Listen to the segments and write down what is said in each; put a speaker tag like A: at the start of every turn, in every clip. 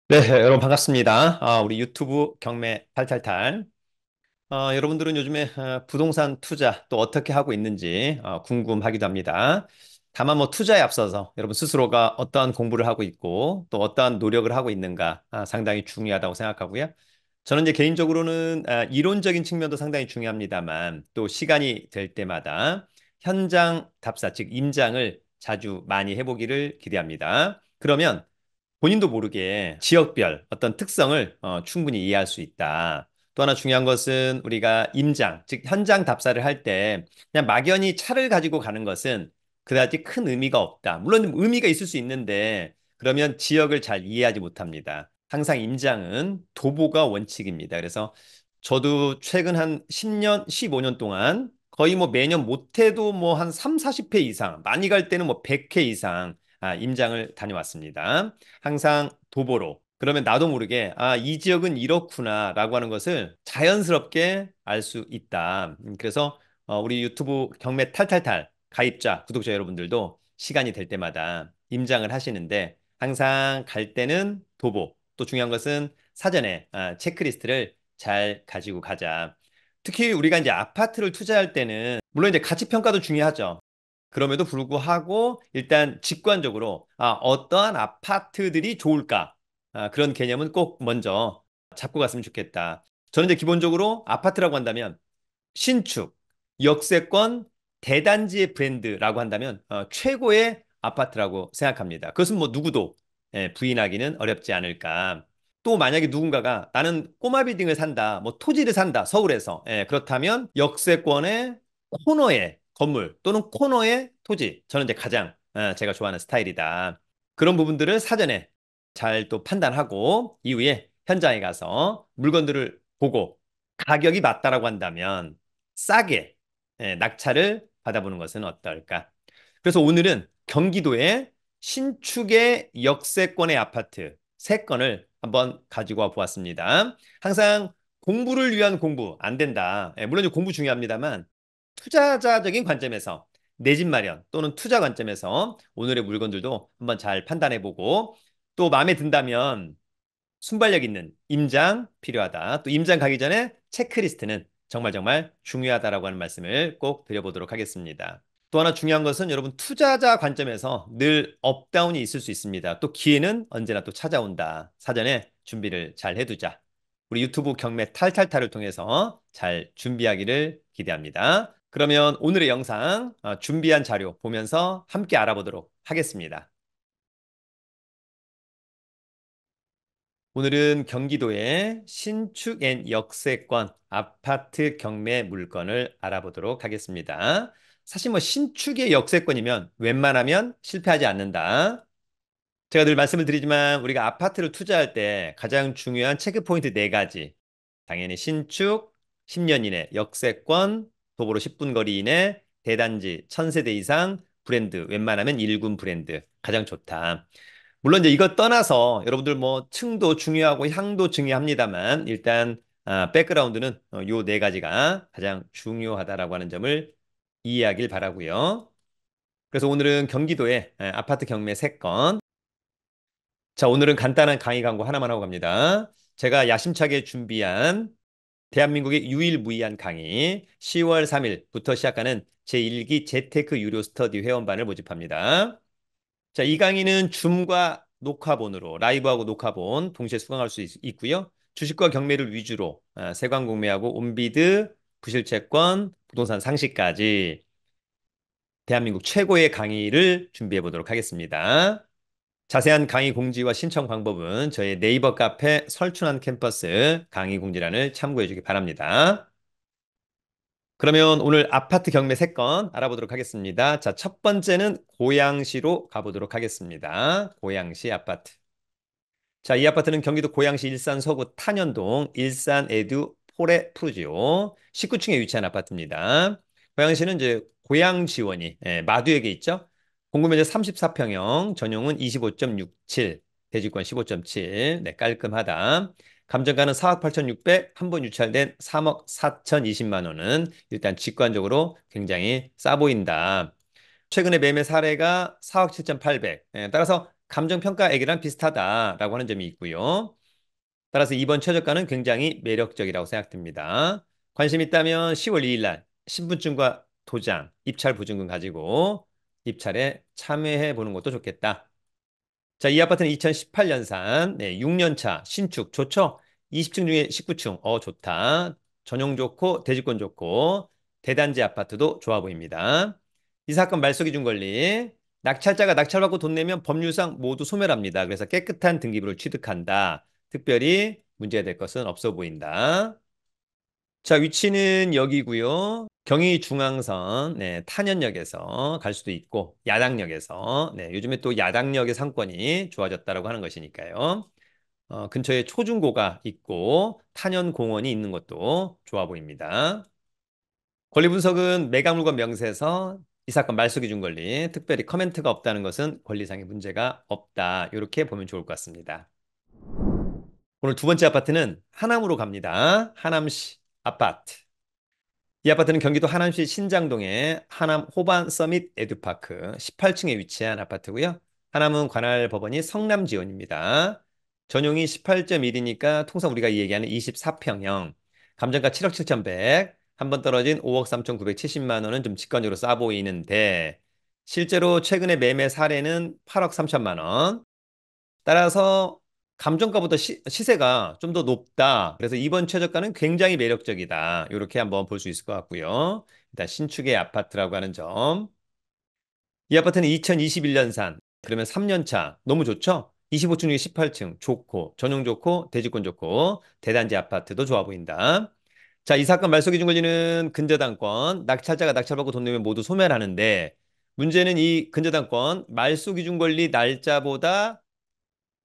A: 네, 여러분 반갑습니다. 우리 유튜브 경매 탈탈탈. 여러분들은 요즘에 부동산 투자 또 어떻게 하고 있는지 궁금하기도 합니다. 다만 뭐 투자에 앞서서 여러분 스스로가 어떠한 공부를 하고 있고 또 어떠한 노력을 하고 있는가 상당히 중요하다고 생각하고요. 저는 이제 개인적으로는 이론적인 측면도 상당히 중요합니다만 또 시간이 될 때마다 현장 답사, 즉 임장을 자주 많이 해보기를 기대합니다. 그러면 본인도 모르게 지역별 어떤 특성을 충분히 이해할 수 있다. 또 하나 중요한 것은 우리가 임장, 즉 현장 답사를 할 때 그냥 막연히 차를 가지고 가는 것은 그다지 큰 의미가 없다. 물론 좀 의미가 있을 수 있는데 그러면 지역을 잘 이해하지 못합니다. 항상 임장은 도보가 원칙입니다. 그래서 저도 최근 한 10년, 15년 동안 거의 뭐 매년 못해도 뭐 한 3, 40회 이상, 많이 갈 때는 뭐 100회 이상 임장을 다녀왔습니다. 항상 도보로. 그러면 나도 모르게, 이 지역은 이렇구나라고 하는 것을 자연스럽게 알 수 있다. 그래서 우리 유튜브 경매 탈탈탈 가입자, 구독자 여러분들도 시간이 될 때마다 임장을 하시는데 항상 갈 때는 도보. 또 중요한 것은 사전에 체크리스트를 잘 가지고 가자. 특히 우리가 이제 아파트를 투자할 때는 물론 이제 가치 평가도 중요하죠. 그럼에도 불구하고 일단 직관적으로 어떠한 아파트들이 좋을까? 그런 개념은 꼭 먼저 잡고 갔으면 좋겠다. 저는 이제 기본적으로 아파트라고 한다면 신축, 역세권, 대단지의 브랜드라고 한다면 최고의 아파트라고 생각합니다. 그것은 뭐 누구도 부인하기는 어렵지 않을까. 또 만약에 누군가가 나는 꼬마 빌딩을 산다, 뭐 토지를 산다, 서울에서. 그렇다면 역세권의 코너의 건물 또는 코너의 토지. 저는 이제 가장 제가 좋아하는 스타일이다. 그런 부분들을 사전에 잘 또 판단하고 이후에 현장에 가서 물건들을 보고 가격이 맞다라고 한다면 싸게 낙찰을 받아보는 것은 어떨까? 그래서 오늘은 경기도의 신축의 역세권의 아파트 3건을 한번 가지고 와 보았습니다. 항상 공부를 위한 공부 안 된다. 물론 공부 중요합니다만 투자자적인 관점에서 내 집 마련 또는 투자 관점에서 오늘의 물건들도 한번 잘 판단해 보고 또 마음에 든다면 순발력 있는 임장 필요하다. 또 임장 가기 전에 체크리스트는 정말 정말 중요하다라고 하는 말씀을 꼭 드려보도록 하겠습니다. 또 하나 중요한 것은 여러분 투자자 관점에서 늘 업다운이 있을 수 있습니다. 또 기회는 언제나 또 찾아온다. 사전에 준비를 잘 해두자. 우리 유튜브 경매 탈탈탈을 통해서 잘 준비하기를 기대합니다. 그러면 오늘의 영상 준비한 자료 보면서 함께 알아보도록 하겠습니다. 오늘은 경기도의 신축 앤 역세권 아파트 경매 물건을 알아보도록 하겠습니다. 사실 뭐 신축의 역세권이면 웬만하면 실패하지 않는다. 제가 늘 말씀을 드리지만 우리가 아파트를 투자할 때 가장 중요한 체크 포인트 4가지. 당연히 신축, 10년 이내, 역세권, 도보로 10분 거리 이내, 대단지, 1000세대 이상, 브랜드, 웬만하면 1군 브랜드. 가장 좋다. 물론 이제 이것 떠나서 여러분들 뭐 층도 중요하고 향도 중요합니다만 일단 백그라운드는 요 4가지가 가장 중요하다라고 하는 점을 이해하길 바라고요. 그래서 오늘은 경기도의 아파트 경매 3건. 자, 오늘은 간단한 강의 광고 하나만 하고 갑니다. 제가 야심차게 준비한 대한민국의 유일무이한 강의 10월 3일부터 시작하는 제1기 재테크 유료 스터디 회원반을 모집합니다. 자, 이 강의는 줌과 녹화본으로 라이브하고 녹화본 동시에 수강할 수 있고요. 주식과 경매를 위주로 세관 공매하고 온비드, 부실채권, 부동산 상시까지 대한민국 최고의 강의를 준비해 보도록 하겠습니다. 자세한 강의 공지와 신청 방법은 저희 네이버 카페 설춘한 캠퍼스 강의 공지란을 참고해 주기 바랍니다. 그러면 오늘 아파트 경매 3건 알아보도록 하겠습니다. 자, 첫 번째는 고양시로 가보도록 하겠습니다. 고양시 아파트. 자, 이 아파트는 경기도 고양시 일산 서구 탄현동 일산 에듀 포레 푸르지오 19층에 위치한 아파트입니다. 고양시는 이제 고양 지원이 마두에게 있죠. 공구 면적 34평형, 전용은 25.67, 대지권 15.7. 네, 깔끔하다. 감정가는 4억 8,600, 한 번 유찰된 3억 4,020만 원은 일단 직관적으로 굉장히 싸 보인다. 최근에 매매 사례가 4억 7,800. 따라서 감정평가액이랑 비슷하다라고 하는 점이 있고요. 따라서 이번 최저가는 굉장히 매력적이라고 생각됩니다. 관심 있다면 10월 2일 날 신분증과 도장, 입찰 보증금 가지고 입찰에 참여해 보는 것도 좋겠다. 자, 이 아파트는 2018년산, 네, 6년차 신축 좋죠? 20층 중에 19층, 좋다. 전용 좋고 대지권 좋고 대단지 아파트도 좋아 보입니다. 이 사건 말소기준 권리, 낙찰자가 낙찰받고 돈 내면 법률상 모두 소멸합니다. 그래서 깨끗한 등기부를 취득한다. 특별히 문제될 것은 없어 보인다. 자, 위치는 여기고요. 경의중앙선, 네, 탄현역에서 갈 수도 있고, 야당역에서, 네, 요즘에 또 야당역의 상권이 좋아졌다고 하는 것이니까요. 근처에 초중고가 있고, 탄현공원이 있는 것도 좋아 보입니다. 권리 분석은 매각물건 명세서 이 사건 말소기준 권리, 특별히 커멘트가 없다는 것은 권리상의 문제가 없다. 이렇게 보면 좋을 것 같습니다. 오늘 두 번째 아파트는 하남으로 갑니다. 하남시 아파트. 이 아파트는 경기도 하남시 신장동의 하남 호반 서밋 에듀파크 18층에 위치한 아파트고요. 하남은 관할 법원이 성남 지원입니다. 전용이 18.1이니까 통상 우리가 얘기하는 24평형. 감정가 7억 7,100. 한 번 떨어진 5억 3,970만 원은 좀 직관적으로 싸 보이는데 실제로 최근에 매매 사례는 8억 3천만 원. 따라서 감정가보다 시세가 좀 더 높다. 그래서 이번 최저가는 굉장히 매력적이다. 이렇게 한번 볼 수 있을 것 같고요. 일단 신축의 아파트라고 하는 점. 이 아파트는 2021년산. 그러면 3년 차. 너무 좋죠? 25층 중에 18층. 좋고, 전용 좋고, 대지권 좋고, 대단지 아파트도 좋아 보인다. 자, 이 사건 말소기준 권리는 근저당권. 낙찰자가 낙찰받고 돈 내면 모두 소멸하는데 문제는 이 근저당권 말소기준 권리 날짜보다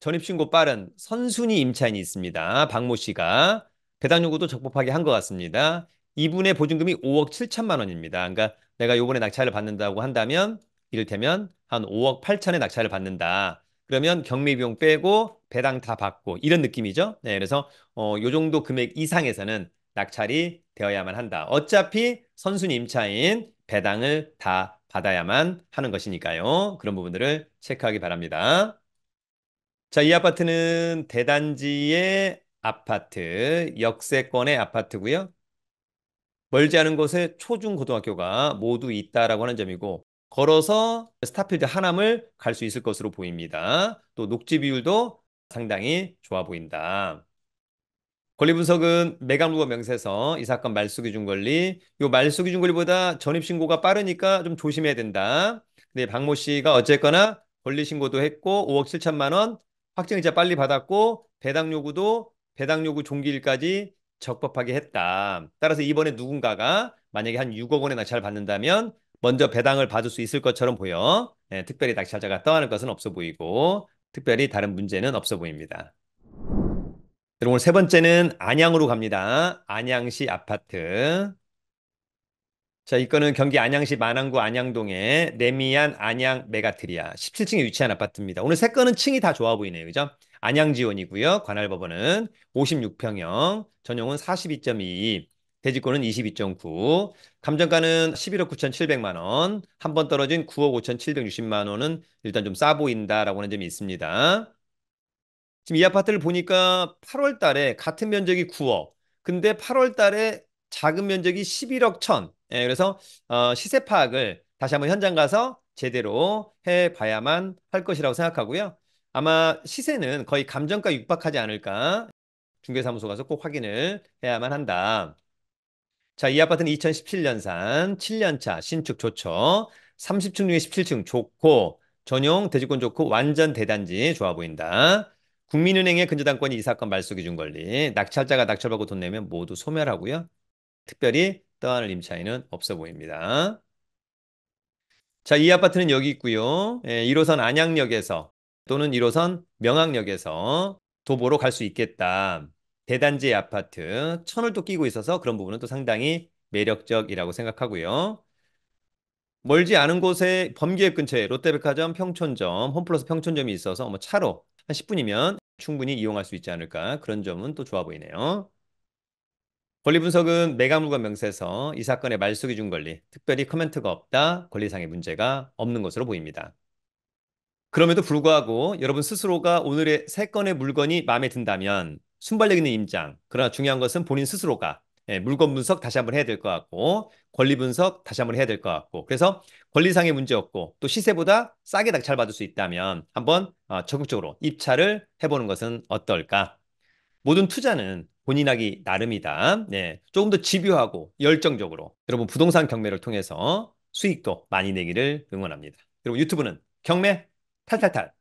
A: 전입신고 빠른 선순위 임차인이 있습니다. 박모 씨가 배당 요구도 적법하게 한 것 같습니다. 이분의 보증금이 5억 7천만 원입니다. 그러니까 내가 요번에 낙찰을 받는다고 한다면 이를테면 한 5억 8천에 낙찰을 받는다. 그러면 경매비용 빼고 배당 다 받고 이런 느낌이죠. 네, 그래서 요 정도 금액 이상에서는 낙찰이 되어야만 한다. 어차피 선순위 임차인 배당을 다 받아야만 하는 것이니까요. 그런 부분들을 체크하기 바랍니다. 자, 이 아파트는 대단지의 아파트, 역세권의 아파트고요. 멀지 않은 곳에 초중고등학교가 모두 있다라고 하는 점이고, 걸어서 스타필드 하남을 갈 수 있을 것으로 보입니다. 또 녹지 비율도 상당히 좋아 보인다. 권리 분석은 매각물건 명세서 이 사건 말소기준 권리. 요 말소기준 권리보다 전입신고가 빠르니까 좀 조심해야 된다. 근데 박모 씨가 어쨌거나 권리 신고도 했고 5억 7천만 원 확정이자 빨리 받았고 배당 요구도 배당 요구 종기일까지 적법하게 했다. 따라서 이번에 누군가가 만약에 한 6억 원의 낙찰을 받는다면 먼저 배당을 받을 수 있을 것처럼 보여. 특별히 낙찰자가 떠나는 것은 없어 보이고 특별히 다른 문제는 없어 보입니다. 그럼 오늘 세 번째는 안양으로 갑니다. 안양시 아파트. 자, 이거는 경기 안양시 만안구 안양동의 레미안 안양 메가트리아 17층에 위치한 아파트입니다. 오늘 세 건은 층이 다 좋아 보이네요. 그죠? 안양지원이고요. 관할법원은 56평형, 전용은 42.2, 대지권은 22.9, 감정가는 11억 9,700만 원, 한 번 떨어진 9억 5,760만 원은 일단 좀 싸 보인다라고 하는 점이 있습니다. 지금 이 아파트를 보니까 8월 달에 같은 면적이 9억. 근데 8월 달에 작은 면적이 11억 천. 그래서 시세 파악을 다시 한번 현장 가서 제대로 해 봐야만 할 것이라고 생각하고요. 아마 시세는 거의 감정가 육박하지 않을까. 중개사무소 가서 꼭 확인을 해야만 한다. 자, 이 아파트는 2017년산 7년차 신축 좋죠. 30층 중에 17층 좋고 전용 대지권 좋고 완전 대단지 좋아 보인다. 국민은행의 근저당권이 이 사건 말소기준 권리. 낙찰자가 낙찰받고 돈 내면 모두 소멸하고요. 특별히 떠안을 임차인은 없어 보입니다. 자, 이 아파트는 여기 있고요. 1호선 안양역에서 또는 1호선 명학역에서 도보로 갈 수 있겠다. 대단지의 아파트, 천을 또 끼고 있어서 그런 부분은 또 상당히 매력적이라고 생각하고요. 멀지 않은 곳에 범기역 근처에 롯데백화점, 평촌점, 홈플러스 평촌점이 있어서 뭐 차로 한 10분이면 충분히 이용할 수 있지 않을까. 그런 점은 또 좋아 보이네요. 권리 분석은 매각물건 명세서 이 사건의 말소기준 권리, 특별히 코멘트가 없다, 권리상의 문제가 없는 것으로 보입니다. 그럼에도 불구하고 여러분 스스로가 오늘의 세 건의 물건이 마음에 든다면 순발력 있는 임장. 그러나 중요한 것은 본인 스스로가 물건 분석 다시 한번 해야 될 것 같고 권리 분석 다시 한번 해야 될 것 같고 그래서 권리상의 문제 없고 또 시세보다 싸게 낙찰받을 수 있다면 한번 적극적으로 입찰을 해보는 것은 어떨까? 모든 투자는 본인하기 나름이다. 네, 조금 더 집요하고 열정적으로 여러분 부동산 경매를 통해서 수익도 많이 내기를 응원합니다. 여러분 유튜브는 경매 탈탈탈